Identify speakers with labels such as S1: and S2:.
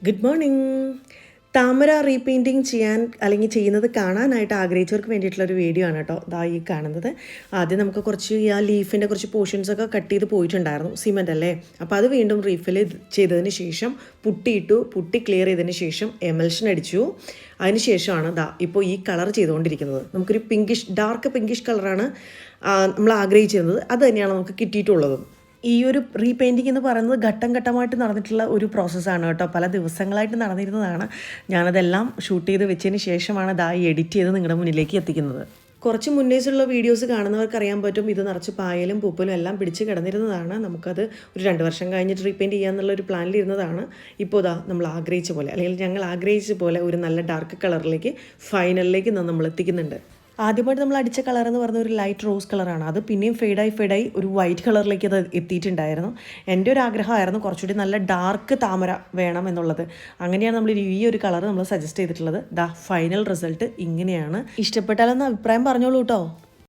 S1: Good morning. താമര repainting ചെയ്യാൻ അല്ലെങ്കിൽ ചെയ്യുന്നത് കാണാനായിട്ട് ആഗ്രഹിച്ചവർക്ക് വേണ്ടിയിട്ടുള്ളൊരു വീഡിയോ ആണ് കേട്ടോ ഈ കാണുന്നത്. ആദ്യം നമുക്ക് കുറച്ച് ആ ലീഫിൻ്റെ കുറച്ച് പോർഷൻസൊക്കെ കട്ട് ചെയ്ത് പോയിട്ടുണ്ടായിരുന്നു, സിമെൻ്റ് അല്ലേ. അപ്പോൾ അത് വീണ്ടും റീഫിൽ ചെയ്തതിന് ശേഷം പുട്ടി ക്ലിയർ ചെയ്തതിന് ശേഷം എമൽഷൻ അടിച്ചു. അതിന് ശേഷമാണ് ഇപ്പോൾ ഈ കളർ ചെയ്തുകൊണ്ടിരിക്കുന്നത്. നമുക്കൊരു ഡാർക്ക് പിങ്കിഷ് കളറാണ് നമ്മൾ ആഗ്രഹിച്ചിരുന്നത്. അത് തന്നെയാണ് നമുക്ക് കിട്ടിയിട്ടുള്ളത്. ഈ ഒരു റീപെയിൻറ്റിംഗ് എന്ന് പറയുന്നത് ഘട്ടം ഘട്ടമായിട്ട് നടന്നിട്ടുള്ള ഒരു പ്രോസസ്സാണ് കേട്ടോ. പല ദിവസങ്ങളായിട്ട് നടന്നിരുന്നതാണ്. ഞാനതെല്ലാം ഷൂട്ട് ചെയ്ത് വെച്ചതിന് ശേഷമാണ് ഈ എഡിറ്റ് ചെയ്ത് നിങ്ങളുടെ മുന്നിലേക്ക് എത്തിക്കുന്നത്. കുറച്ച് മുന്നേസുള്ള വീഡിയോസ് കാണുന്നവർക്ക് അറിയാൻ പറ്റും, ഇത് നിറച്ച് പായലും പൂപ്പലും എല്ലാം പിടിച്ച് കിടന്നിരുന്നതാണ്. നമുക്കത് ഒരു 2 വർഷം കഴിഞ്ഞിട്ട് റീപെയിൻറ്റ് ചെയ്യാമെന്നുള്ളൊരു പ്ലാനിലിരുന്നതാണ്. ഇപ്പോൾ നമ്മൾ ആഗ്രഹിച്ച പോലെ, അല്ലെങ്കിൽ ഞങ്ങൾ ആഗ്രഹിച്ച പോലെ ഒരു നല്ല ഡാർക്ക് കളറിലേക്ക് ഫൈനലിലേക്ക് നമ്മൾ എത്തിക്കുന്നുണ്ട്. ആദ്യമായിട്ട് നമ്മൾ അടിച്ച കളർ എന്ന് പറഞ്ഞ ഒരു ലൈറ്റ് റോസ് കളറാണ്. അത് പിന്നെയും ഫെയ്ഡായി ഒരു വൈറ്റ് കളറിലേക്ക് അത് എത്തിയിട്ടുണ്ടായിരുന്നു. എൻ്റെ ഒരു ആഗ്രഹമായിരുന്നു കുറച്ചുകൂടി നല്ല ഡാർക്ക് താമര വേണം എന്നുള്ളത്. അങ്ങനെയാണ് നമ്മൾ ഈ ഒരു കളർ നമ്മൾ സജസ്റ്റ് ചെയ്തിട്ടുള്ളത്. ഫൈനൽ റിസൾട്ട് ഇങ്ങനെയാണ്. ഇഷ്ടപ്പെട്ടാലൊന്ന് അഭിപ്രായം പറഞ്ഞോളൂ കേട്ടോ.